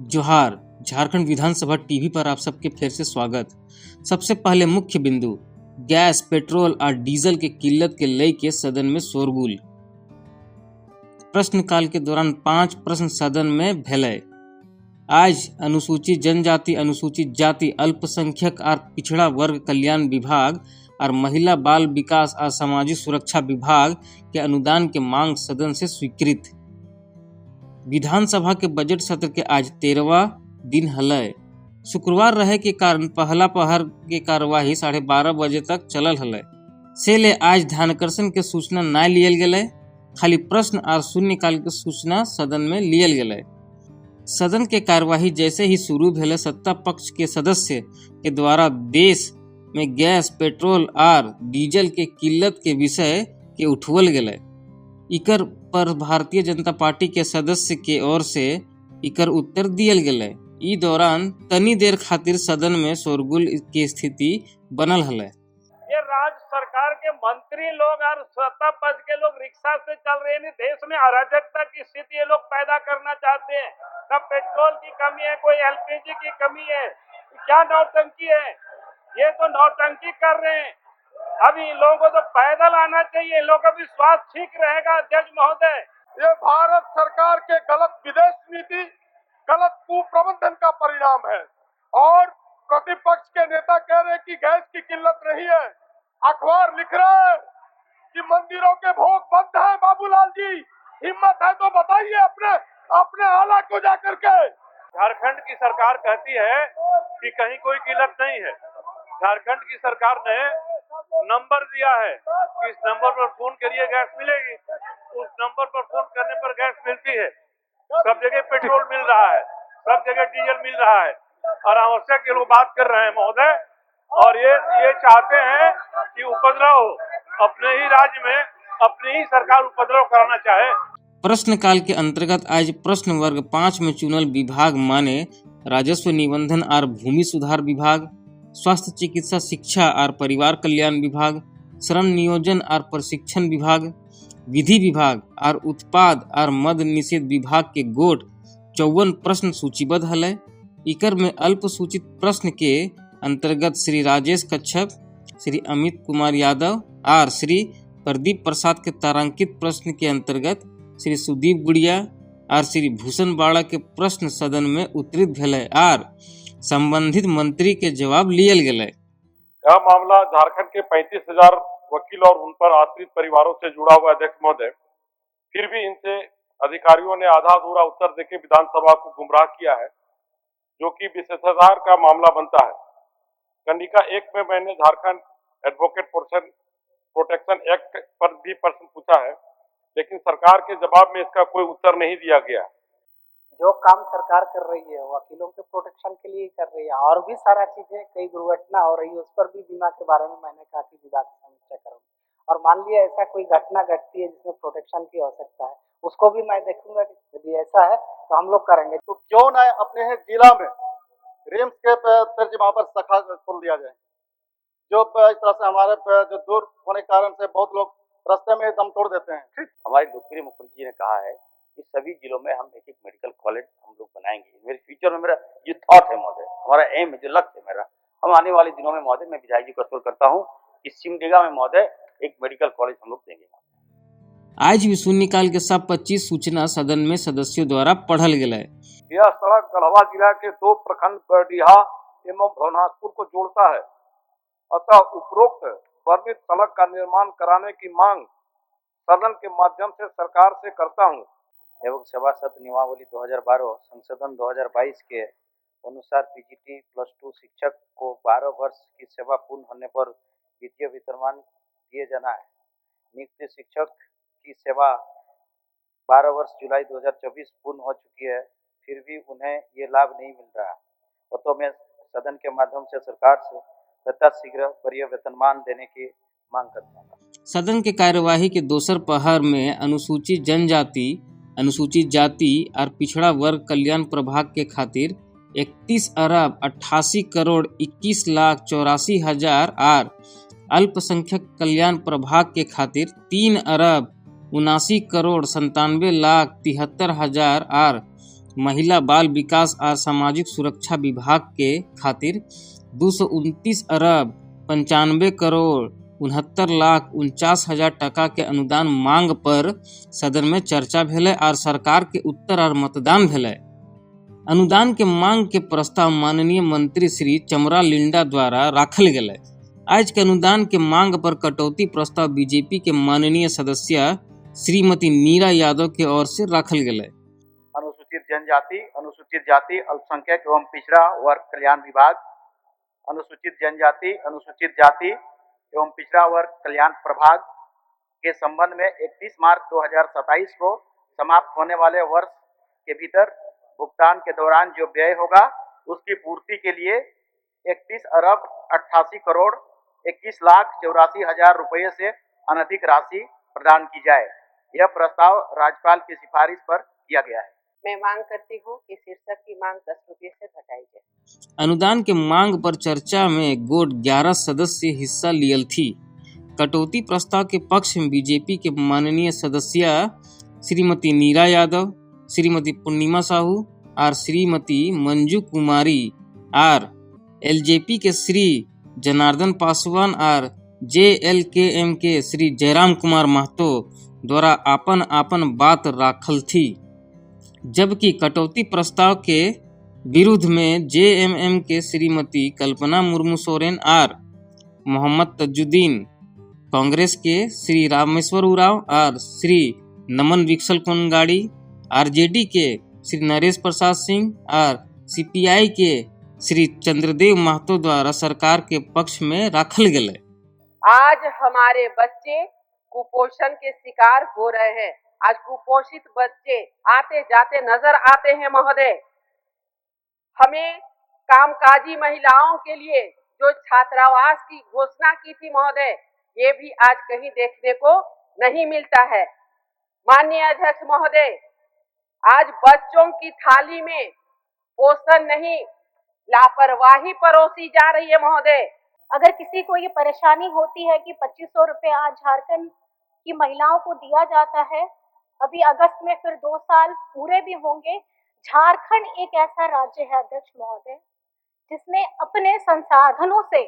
जोहार। झारखंड विधानसभा टीवी पर आप सबके फिर से स्वागत। सबसे पहले मुख्य बिंदु, गैस, पेट्रोल और डीजल के किल्लत के लेके सदन में शोरगुल। प्रश्नकाल के दौरान 5 प्रश्न सदन में भेलै। आज अनुसूचित जनजाति, अनुसूचित जाति, अल्पसंख्यक और पिछड़ा वर्ग कल्याण विभाग और महिला बाल विकास और सामाजिक सुरक्षा विभाग के अनुदान के मांग सदन से स्वीकृत। विधानसभा के बजट सत्र के आज 13वां दिन हलै। शुक्रवार रहे के कारण पहला पहर के कार्यवाही 12:30 बजे तक चलल हलै। से ले आज ध्यानाकर्षण के सूचना न लियल गेलै, खाली प्रश्न और शून्यकाल के सूचना सदन में लियल गेलै। सदन के कार्यवाही जैसे ही शुरू भेलै, सत्ता पक्ष के सदस्य के द्वारा देश में गैस, पेट्रोल और डीजल के किल्लत के विषय के उठवल गेलै। इकर पर भारतीय जनता पार्टी के सदस्य के ओर से इकर उत्तर दियल गेलै। ई दौरान तनी देर खातिर सदन में शोरगुल की स्थिति बनल हलै। ये राज्य सरकार के मंत्री लोग और सत्ता पक्ष के लोग रिक्शा से चल रहे हैं। देश में अराजकता की स्थिति ये लोग पैदा करना चाहते हैं। न पेट्रोल की कमी है, कोई एलपीजी की कमी है, क्या नौटंकी है। ये तो नौटंकी कर रहे हैं। अब इन लोगों को तो पैदल आना चाहिए, इन लोगों का भी स्वास्थ्य ठीक रहेगा। अध्यक्ष महोदय, ये भारत सरकार के गलत विदेश नीति, गलत कुप्रबंधन का परिणाम है। और प्रतिपक्ष के नेता कह रहे हैं कि गैस की किल्लत नहीं है। अखबार लिख रहा है कि मंदिरों के भोग बंद हैं। बाबूलाल जी, हिम्मत है तो बताइए अपने आला को जाकर के। झारखंड की सरकार कहती है कि कहीं कोई किल्लत नहीं है। झारखंड की सरकार ने नंबर दिया है कि इस नंबर पर फोन करिए, गैस मिलेगी। उस नंबर पर फोन करने पर गैस मिलती है। सब जगह पेट्रोल मिल रहा है, सब जगह डीजल मिल रहा है। और आवश्यक के लोग बात कर रहे हैं महोदय, और ये चाहते हैं कि उपद्रव हो। अपने ही राज्य में अपनी ही सरकार उपद्रव कराना चाहे। प्रश्नकाल के अंतर्गत आज प्रश्न वर्ग 5 में चुनल विभाग माने राजस्व निबंधन और भूमि सुधार विभाग, स्वास्थ्य चिकित्सा शिक्षा और परिवार कल्याण विभाग, श्रम नियोजन और प्रशिक्षण विभाग, विधि विभाग और उत्पाद और मद निषेध विभाग के गोट 54 प्रश्न सूचीबद्ध हलै। इकर में अल्प सूचित प्रश्न के अंतर्गत श्री राजेश कच्छप, श्री अमित कुमार यादव और श्री प्रदीप प्रसाद के तारांकित प्रश्न के अंतर्गत श्री सुदीप गुड़िया और श्री भूषण बाड़ा के प्रश्न सदन में उत्तरित भेलै और संबंधित मंत्री के जवाब लियल गेलै। यह मामला झारखंड के 35,000 वकील और उन पर आश्रित परिवारों से जुड़ा हुआ। अध्यक्ष महोदय, फिर भी इनसे अधिकारियों ने आधा अधूरा उत्तर देकर विधानसभा को गुमराह किया है, जो कि विशेषाधिकार का मामला बनता है। कंडिका 1 में मैंने झारखंड एडवोकेट प्रोटेक्शन एक्ट पर भी प्रश्न पूछा है, लेकिन सरकार के जवाब में इसका कोई उत्तर नहीं दिया गया। जो काम सरकार कर रही है वकीलों के प्रोटेक्शन के लिए कर रही है, और भी सारा चीजें, कई दुर्घटना हो रही है, उस पर भी बीमा के बारे में मैंने कहा कि विभाग से समीक्षा करूंगा। और मान लिया ऐसा कोई घटना घटती है जिसमें प्रोटेक्शन की आवश्यकता है, उसको भी मैं देखूंगा कि यदि ऐसा है तो हम लोग करेंगे। तो क्यों न अपने जिला में रिम्स के तर्ज वहाँ पर शाखा खोल दिया जाए, जो इस तरह से हमारे जो दूर होने के कारण से बहुत लोग रास्ते में दम तोड़ देते हैं। हमारे लोकप्रिय मुख्यमंत्री जी ने कहा है कि सभी जिलों में हम एक मेडिकल कॉलेज हम लोग बनाएंगे। मेरे फ्यूचर में मेरा ये थॉट है महोदय, हमारा एम है, जो लक्ष्य है मेरा। हम आने वाले दिनों में महोदय, मैं विधायक जी को अस्वर करता हूँ कि सिमडेगा में महोदय एक मेडिकल कॉलेज हम लोग देंगे। आज भी शून्यकाल के सब 25 सूचना सदन में सदस्यों द्वारा पढ़ल गेलै। यह सड़क गढ़वा जिला के 2 प्रखंड बरडीहा एवं भवनाथपुर को जोड़ता है। अतः उपरोक्त वर्णित सड़क का निर्माण कराने की मांग सदन के माध्यम से सरकार से करता हूँ। एवं सभासद नियमावली 2012 संशोधन 2022 के अनुसार पीजीटी +2 शिक्षक को 12 वर्ष की सेवा पूर्ण होने पर वित्तीय वेतनमान दिए जाना है। नियुक्त शिक्षक की सेवा 12 वर्ष जुलाई 2024 पूर्ण हो चुकी है, फिर भी उन्हें ये लाभ नहीं मिल रहा। तो मैं सदन के माध्यम से सरकार से तथाशीघ्र वरीय वेतनमान देने की मांग करता हूँ। सदन के कार्यवाही के दोसर पहर में अनुसूचित जनजाति, अनुसूचित जाति और पिछड़ा वर्ग कल्याण प्रभाग के खातिर 31 अरब 88 करोड़ 21 लाख 84 हजार और अल्पसंख्यक कल्याण प्रभाग के खातिर 3 अरब 79 करोड़ 97 लाख 73 हजार और महिला बाल विकास और सामाजिक सुरक्षा विभाग के खातिर 229 अरब 95 करोड़ 69,49,000 टका के अनुदान मांग पर सदन में चर्चा भेलै और सरकार के उत्तर और मतदान भेलै। अनुदान के मांग के प्रस्ताव माननीय मंत्री श्री चमरा लिंडा द्वारा राखल गेलै। आज के अनुदान के मांग पर कटौती प्रस्ताव बीजेपी के माननीय सदस्य श्रीमती मीरा यादव के ओर से राखल गेलै। अनुसूचित जनजाति, अनुसूचित जाति, अल्पसंख्यक एवं पिछड़ा वर्ग कल्याण विभाग, अनुसूचित जनजाति, अनुसूचित जाति एवं पिछड़ा वर्ग कल्याण प्रभाग के संबंध में 31 मार्च 2027 को समाप्त होने वाले वर्ष के भीतर भुगतान के दौरान जो व्यय होगा उसकी पूर्ति के लिए 31 अरब 88 करोड़ 21,84,000 रुपये से अनधिक राशि प्रदान की जाए। यह प्रस्ताव राज्यपाल की सिफारिश पर किया गया है। मैं मांग करती हूँ कि शीर्षक की मांग 10 रुपये से घटाई जाए। अनुदान के मांग पर चर्चा में गोट 11 सदस्य हिस्सा लियल थी। कटौती प्रस्ताव के पक्ष में बीजेपी के माननीय सदस्य श्रीमती नीरा यादव, श्रीमती पूर्णिमा साहू और श्रीमती मंजू कुमारी और एलजेपी के श्री जनार्दन पासवान और JLKM के श्री जयराम कुमार महतो द्वारा आपन आपन बात राखल थी, जबकि कटौती प्रस्ताव के विरुद्ध में JMM के श्रीमती कल्पना मुर्मू सोरेन और मोहम्मद तजुद्दीन, कांग्रेस के श्री रामेश्वर उरांव और श्री नमन विक्सल कोनगाड़ी, RJD के श्री नरेश प्रसाद सिंह और CPI के श्री चंद्रदेव महतो द्वारा सरकार के पक्ष में राखल गेलै। आज हमारे बच्चे कुपोषण के शिकार हो रहे हैं। आज कुपोषित बच्चे आते जाते नजर आते हैं महोदय। हमें कामकाजी महिलाओं के लिए जो छात्रावास की घोषणा की थी महोदय, ये भी आज कहीं देखने को नहीं मिलता है। माननीय अध्यक्ष महोदय, आज बच्चों की थाली में पोषण नहीं, लापरवाही परोसी जा रही है महोदय। अगर किसी को ये परेशानी होती है कि 2500 रुपये आज झारखंड की महिलाओं को दिया जाता है, अभी अगस्त में फिर 2 साल पूरे भी होंगे। झारखंड एक ऐसा राज्य है अध्यक्ष महोदय जिसने अपने संसाधनों से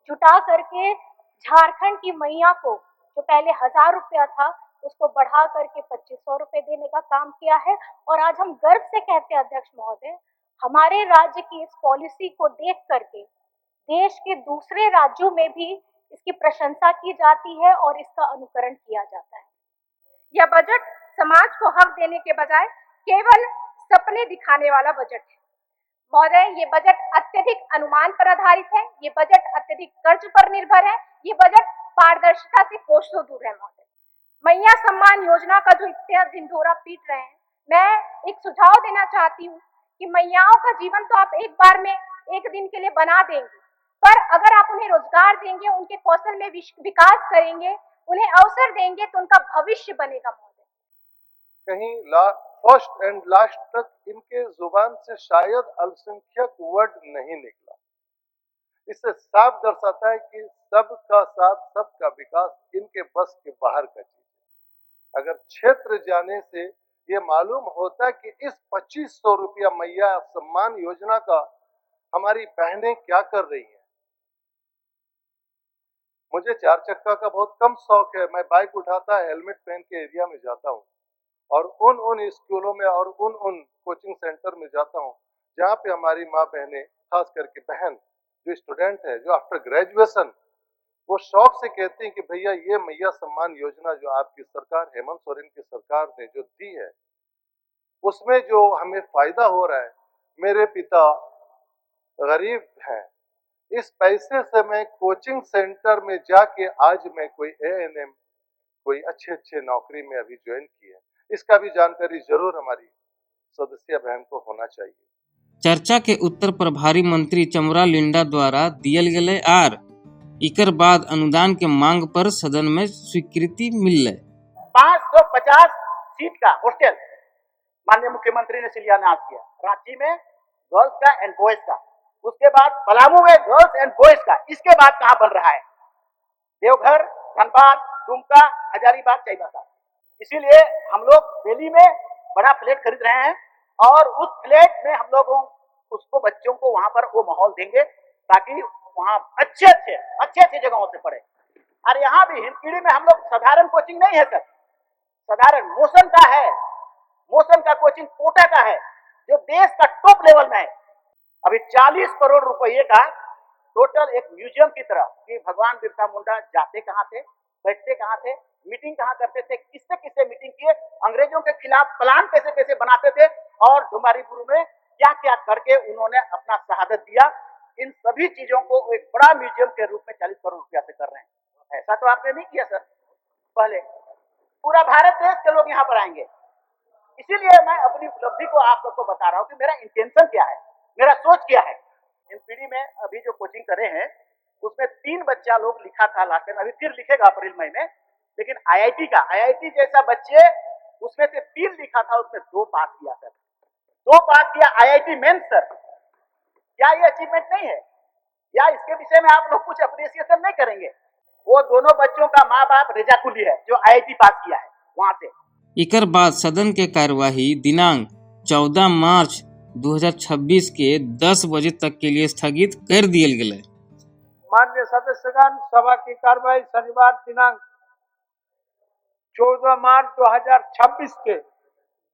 जुटा करके झारखंड की मैया को जो पहले 1000 रुपया था उसको बढ़ा करके 2500 रुपये देने का काम किया है। और आज हम गर्व से कहते हैं अध्यक्ष महोदय, हमारे राज्य की इस पॉलिसी को देख करके देश के दूसरे राज्यों में भी इसकी प्रशंसा की जाती है और इसका अनुकरण किया जाता है। यह बजट समाज को हक देने के बजाय केवल सपने दिखाने वाला बजट है महोदय। ये बजट अत्यधिक अनुमान पर आधारित है, ये बजट अत्यधिक कर्ज पर निर्भर है, ये बजट पारदर्शिता से कोसों दूर है महोदय। मैया सम्मान योजना का जो इतना ढिंढोरा पीट रहे हैं, मैं एक सुझाव देना चाहती हूँ कि मैयाओं का जीवन तो आप एक बार में एक दिन के लिए बना देंगे, पर अगर आप उन्हें रोजगार देंगे, उनके कौशल में विकास करेंगे, उन्हें अवसर देंगे तो उनका भविष्य बनेगा महोदय। कहीं फर्स्ट एंड लास्ट तक इनके जुबान से शायद अल्पसंख्यक वर्ड नहीं निकला। इससे साफ दर्शाता है कि सबका साथ सबका विकास इनके बस के बाहर का चीज है। अगर क्षेत्र जाने से ये मालूम होता कि इस 2500 रुपया मैया सम्मान योजना का हमारी बहनें क्या कर रही हैं। मुझे 4 चक्का का बहुत कम शौक है, मैं बाइक उठाता हेलमेट पहन के एरिया में जाता हूँ और उन स्कूलों में और उन कोचिंग सेंटर में जाता हूँ जहाँ पे हमारी माँ बहनें, खास करके बहन जो स्टूडेंट है, जो आफ्टर ग्रेजुएशन, वो शौक से कहते हैं कि भैया ये मैया सम्मान योजना जो आपकी सरकार, हेमंत सोरेन की सरकार ने जो दी है, उसमें जो हमें फायदा हो रहा है। मेरे पिता गरीब हैं, इस पैसे से मैं कोचिंग सेंटर में जाके आज मैं कोई ANM, कोई अच्छे नौकरी में अभी ज्वाइन की है। इसका भी जानकारी जरूर हमारी सदस्य बहन को होना चाहिए। चर्चा के उत्तर प्रभारी मंत्री चमरा लिंडा द्वारा दियल गेलै आर इकर बाद अनुदान के मांग पर सदन में स्वीकृति मिललै। 550 सीट का हॉस्टल माननीय मुख्यमंत्री ने शिलान्यास किया, रांची में गर्ल्स का एंड बॉयज का, उसके बाद पलामू में गर्ल्स एंड बॉयज का। इसके बाद कहाँ बन रहा है? देवघर, धनबाद, दुमका, हजारीबाग, चाईबासा। इसीलिए हम लोग दिल्ली में बड़ा फ्लैट खरीद रहे हैं और उस फ्लैट में हम लोग उसको बच्चों को वहां पर वो माहौल देंगे ताकि वहां अच्छे अच्छे जगहों से पढ़े। और यहाँ भी हिंदपीढ़ी में हम लोग साधारण कोचिंग नहीं है सर, साधारण मोशन का है, मोशन का कोचिंग कोटा का है जो देश का टॉप लेवल में है। अभी 40 करोड़ रुपए का टोटल एक म्यूजियम की तरह कि भगवान बिरसा मुंडा जाते कहाँ थे, बैठते कहाँ थे, मीटिंग कहाँ करते थे, किससे किससे मीटिंग किए, अंग्रेजों के खिलाफ प्लान कैसे कैसे बनाते थे और डुमारी गुरु में क्या क्या करके उन्होंने अपना शहादत दिया। इन सभी चीजों को एक बड़ा म्यूजियम के रूप में 40 करोड़ रुपया से कर रहे हैं। ऐसा तो आपने नहीं किया सर, पहले पूरा भारत देश के लोग यहाँ पर आएंगे। इसीलिए मैं अपनी उपलब्धि को आप सबको बता रहा हूँ कि मेरा इंटेंशन क्या है, मेरा सोच क्या है। इन पीढ़ी में अभी जो कोचिंग करे हैं उसमें 3 बच्चा लोग लिखा था लास्ट टाइम, अभी फिर लिखेगा अप्रैल मई में, लेकिन आईआईटी जैसा बच्चे उसमें से 3 लिखा था, उसमें 2 पास किया सर, 2 पास किया आईआईटी मेंस सर। क्या ये अचीवमेंट नहीं है? या इसके विषय में आप लोग कुछ अप्रिसिएशन नहीं करेंगे? वो दोनों बच्चों का माँ बाप रेजाकुली है जो आईआईटी पास किया है वहां से। एकर बाद सदन के कार्यवाही दिनांक 14 मार्च 2026 के 10 बजे तक के लिए स्थगित कर दियल गेलै। माननीय सदस्यगण, सभा की कार्यवाही शनिवार दिनांक 14 मार्च 2026 के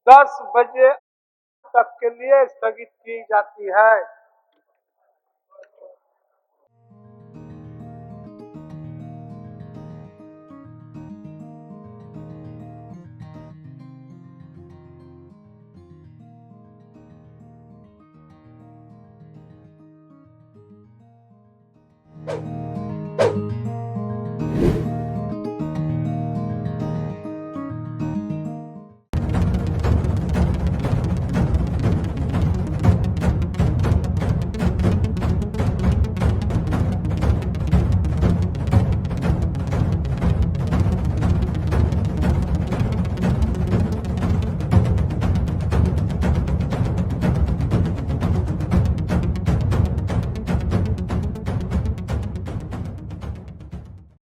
10 बजे तक के लिए स्थगित की जाती है। you